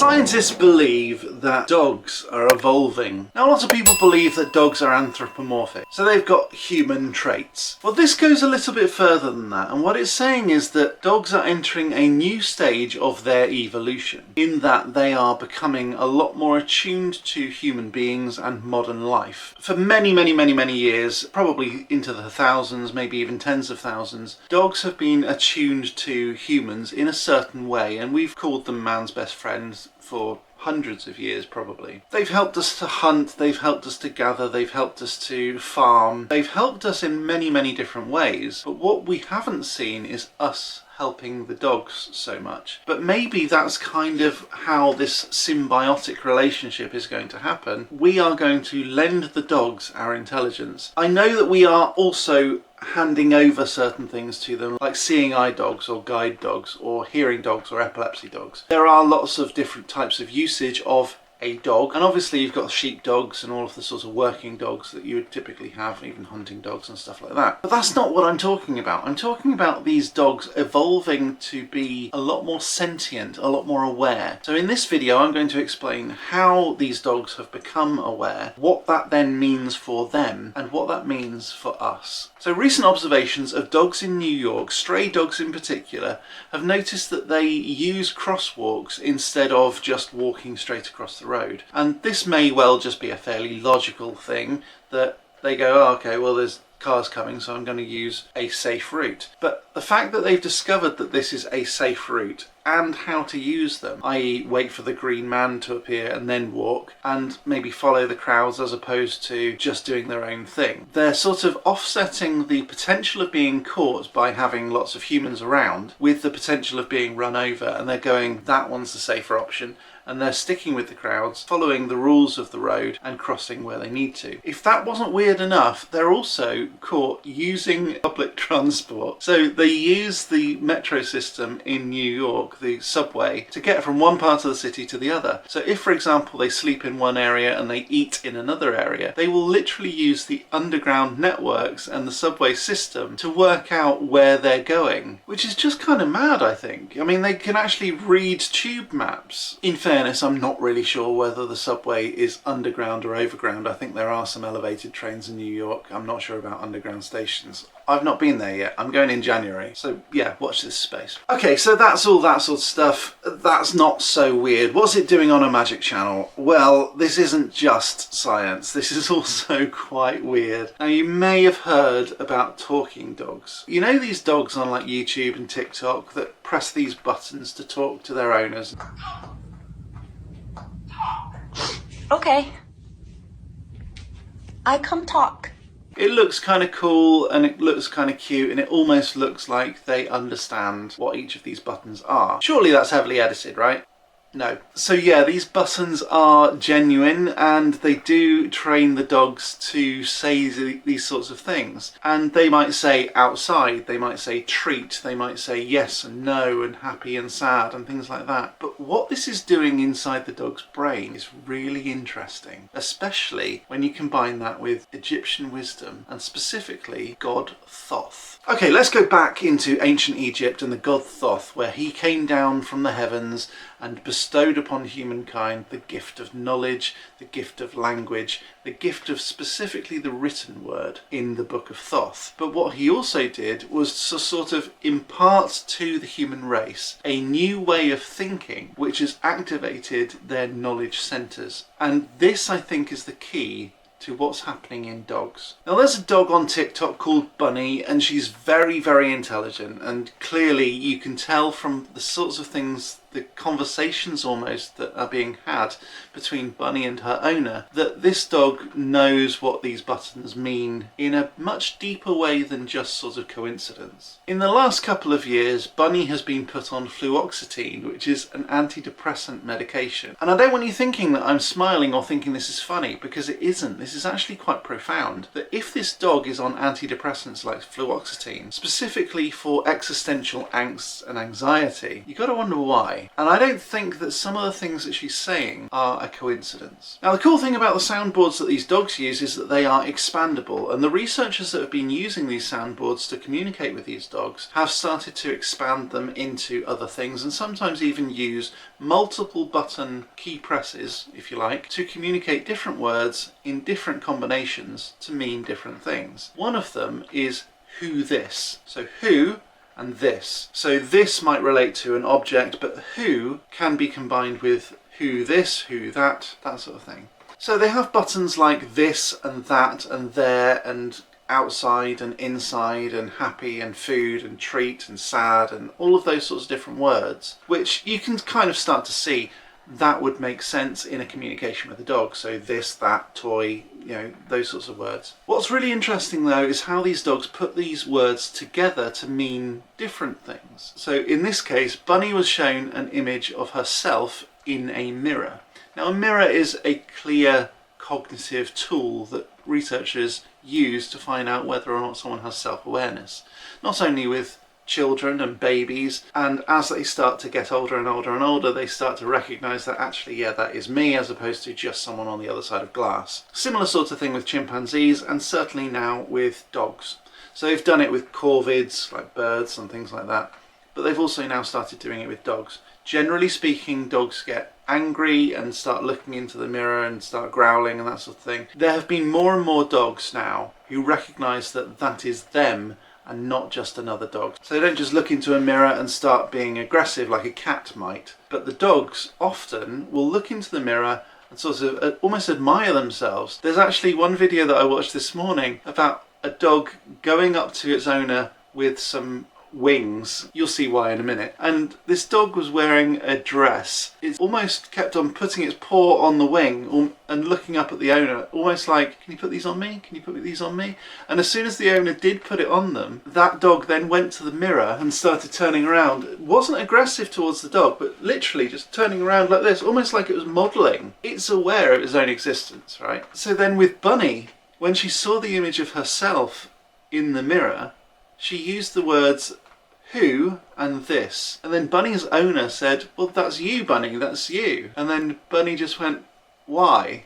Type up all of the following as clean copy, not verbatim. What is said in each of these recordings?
Scientists believe that dogs are evolving. Now, lots of people believe that dogs are anthropomorphic, so they've got human traits. Well, this goes a little bit further than that, and what it's saying is that dogs are entering a new stage of their evolution, in that they are becoming a lot more attuned to human beings and modern life. For many years, probably into the thousands, maybe even tens of thousands, dogs have been attuned to humans in a certain way, and we've called them man's best friends for hundreds of years probably. They've helped us to hunt, they've helped us to gather, they've helped us to farm, they've helped us in many different ways, but what we haven't seen is us helping the dogs so much. But maybe that's kind of how this symbiotic relationship is going to happen. We are going to lend the dogs our intelligence. I know that we are also handing over certain things to them, like seeing eye dogs or guide dogs or hearing dogs or epilepsy dogs. There are lots of different types of usage of a dog, and obviously you've got sheep dogs and all of the sorts of working dogs that you would typically have, even hunting dogs and stuff like that. But that's not what I'm talking about. I'm talking about these dogs evolving to be a lot more sentient, a lot more aware. So in this video I'm going to explain how these dogs have become aware, what that then means for them, and what that means for us. So recent observations of dogs in New York, stray dogs in particular, have noticed that they use crosswalks instead of just walking straight across the road. And this may well just be a fairly logical thing, that they go, oh, okay, well there's cars coming, so I'm going to use a safe route. But the fact that they've discovered that this is a safe route and how to use them, i.e. wait for the green man to appear and then walk, and maybe follow the crowds as opposed to just doing their own thing. They're sort of offsetting the potential of being caught by having lots of humans around with the potential of being run over, and they're going, that one's the safer option, and they're sticking with the crowds, following the rules of the road and crossing where they need to. If that wasn't weird enough, they're also caught using public transport. So they use the metro system in New York, the subway, to get from one part of the city to the other. So if, for example, they sleep in one area and they eat in another area, they will literally use the underground networks and the subway system to work out where they're going, which is just kind of mad, I think. I mean, they can actually read tube maps. In fairness, I'm not really sure whether the subway is underground or overground. I think there are some elevated trains in New York. I'm not sure about underground stations. I've not been there yet. I'm going in January. So yeah, watch this space. Okay, so that's all that sort of stuff. That's not so weird. What's it doing on a magic channel? Well, this isn't just science. This is also quite weird. Now, you may have heard about talking dogs. You know these dogs on like YouTube and TikTok that press these buttons to talk to their owners? Okay. I come talk. It looks kind of cool and it looks kind of cute, and it almost looks like they understand what each of these buttons are. Surely that's heavily edited, right? No. So yeah, these buttons are genuine, and they do train the dogs to say these sorts of things. And they might say outside, they might say treat, they might say yes and no and happy and sad and things like that. But what this is doing inside the dog's brain is really interesting, especially when you combine that with Egyptian wisdom and specifically God Thoth. Okay, let's go back into ancient Egypt and the god Thoth, where he came down from the heavens and bestowed upon humankind the gift of knowledge, the gift of language, the gift of specifically the written word in the book of Thoth. But what he also did was to sort of impart to the human race a new way of thinking, which has activated their knowledge centres. And this, I think, is the key to what's happening in dogs. Now, there's a dog on TikTok called Bunny, and she's very intelligent, and clearly you can tell from the sorts of things, the conversations almost that are being had between Bunny and her owner, that this dog knows what these buttons mean in a much deeper way than just sort of coincidence. In the last couple of years, Bunny has been put on fluoxetine, which is an antidepressant medication. And I don't want you thinking that I'm smiling or thinking this is funny, because it isn't. This is actually quite profound. That if this dog is on antidepressants like fluoxetine, specifically for existential angst and anxiety, you got to wonder why. why. And I don't think that some of the things that she's saying are a coincidence. Now, the cool thing about the soundboards that these dogs use is that they are expandable, and the researchers that have been using these soundboards to communicate with these dogs have started to expand them into other things, and sometimes even use multiple button key presses, if you like, to communicate different words in different combinations to mean different things. One of them is who this. So who and this. So this might relate to an object, but who can be combined with who this, who that sort of thing. So they have buttons like this and that and there and outside and inside and happy and food and treat and sad and all of those sorts of different words, which you can kind of start to see that would make sense in a communication with a dog. So this, that, toy, you know, those sorts of words. What's really interesting though is how these dogs put these words together to mean different things. So in this case, Bunny was shown an image of herself in a mirror. Now, a mirror is a clear cognitive tool that researchers use to find out whether or not someone has self-awareness. Not only with children and babies, and as they start to get older and older and older, they start to recognise that actually, yeah, that is me, as opposed to just someone on the other side of glass. Similar sort of thing with chimpanzees, and certainly now with dogs. So they've done it with corvids, like birds and things like that, but they've also now started doing it with dogs. Generally speaking, dogs get angry and start looking into the mirror and start growling and that sort of thing. There have been more and more dogs now who recognise that that is them and not just another dog. So they don't just look into a mirror and start being aggressive like a cat might, but the dogs often will look into the mirror and sort of almost admire themselves. There's actually one video that I watched this morning about a dog going up to its owner with some wings. You'll see why in a minute. And this dog was wearing a dress. It almost kept on putting its paw on the wing and looking up at the owner, almost like, can you put these on me? Can you put these on me? And as soon as the owner did put it on them, that dog then went to the mirror and started turning around. It wasn't aggressive towards the dog, but literally just turning around like this, almost like it was modelling. It's aware of its own existence, right? So then with Bunny, when she saw the image of herself in the mirror, she used the words who and this. And then Bunny's owner said, well, that's you, Bunny, that's you. And then Bunny just went, why?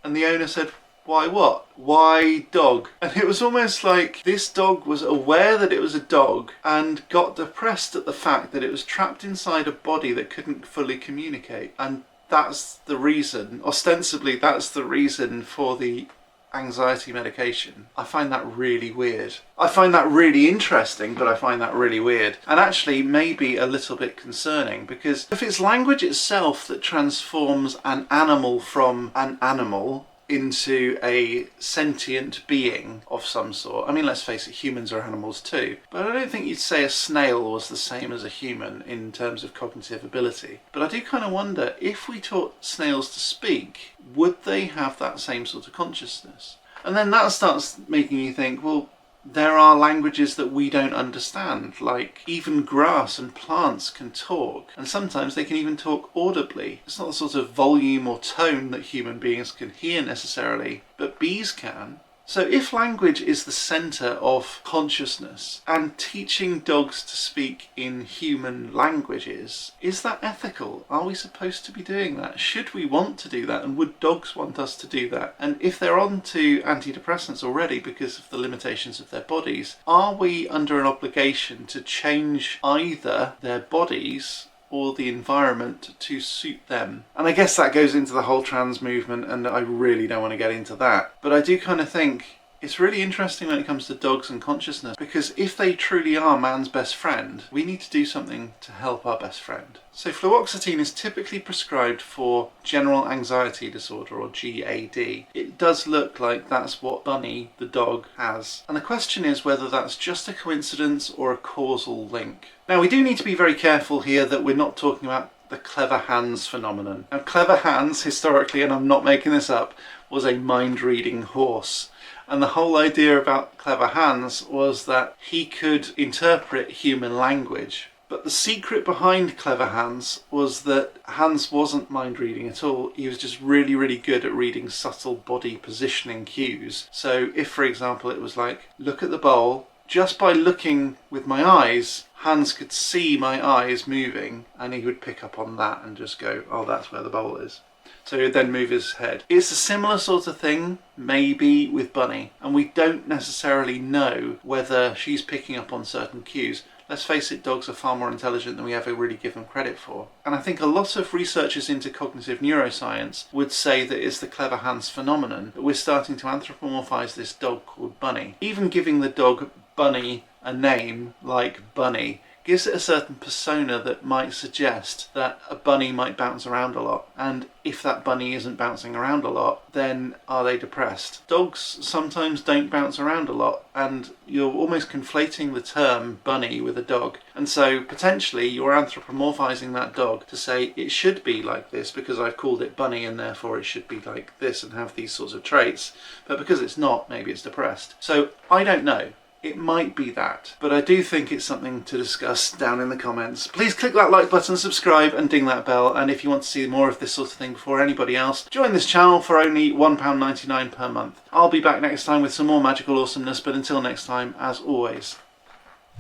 And the owner said, why what? Why dog? And it was almost like this dog was aware that it was a dog and got depressed at the fact that it was trapped inside a body that couldn't fully communicate. And that's the reason, ostensibly, that's the reason for the anxiety medication. I find that really weird. I find that really interesting, but I find that really weird. And actually maybe a little bit concerning, because if it's language itself that transforms an animal from an animal into a sentient being of some sort. I mean, let's face it, humans are animals too. But I don't think you'd say a snail was the same as a human in terms of cognitive ability. But I do kind of wonder, if we taught snails to speak, would they have that same sort of consciousness? And then that starts making you think, well, there are languages that we don't understand, like even grass and plants can talk, and sometimes they can even talk audibly. It's not the sort of volume or tone that human beings can hear necessarily, but bees can. So if language is the centre of consciousness, and teaching dogs to speak in human languages, is that ethical? Are we supposed to be doing that? Should we want to do that? And would dogs want us to do that? And if they're on to antidepressants already because of the limitations of their bodies, are we under an obligation to change either their bodies or the environment to suit them? And I guess that goes into the whole trans movement, and I really don't want to get into that. But I do kind of think it's really interesting when it comes to dogs and consciousness, because if they truly are man's best friend, we need to do something to help our best friend. So fluoxetine is typically prescribed for general anxiety disorder, or GAD. It does look like that's what Bunny, the dog, has. And the question is whether that's just a coincidence or a causal link. Now, we do need to be very careful here that we're not talking about the clever Hans phenomenon. Now, clever Hans, historically, and I'm not making this up, was a mind-reading horse. And the whole idea about clever Hans was that he could interpret human language. But the secret behind clever Hans was that Hans wasn't mind reading at all. He was just really, really good at reading subtle body positioning cues. So if, for example, it was like, look at the bowl just by looking with my eyes, Hans could see my eyes moving and he would pick up on that and just go, oh, that's where the bowl is. So he would then move his head. It's a similar sort of thing, maybe, with Bunny, and we don't necessarily know whether she's picking up on certain cues. Let's face it, dogs are far more intelligent than we ever really give them credit for. And I think a lot of researchers into cognitive neuroscience would say that it's the clever Hans phenomenon that we're starting to anthropomorphise this dog called Bunny. Even giving the dog Bunny a name like Bunny gives it a certain persona that might suggest that a bunny might bounce around a lot. And if that bunny isn't bouncing around a lot, then are they depressed? Dogs sometimes don't bounce around a lot, and you're almost conflating the term bunny with a dog. And so potentially you're anthropomorphizing that dog to say it should be like this because I've called it Bunny and therefore it should be like this and have these sorts of traits. But because it's not, maybe it's depressed. So I don't know. It might be that, but I do think it's something to discuss down in the comments. Please click that like button, subscribe and ding that bell, and if you want to see more of this sort of thing before anybody else, join this channel for only £1.99 per month. I'll be back next time with some more magical awesomeness, but until next time, as always...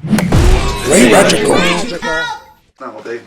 Play magical. That'll do.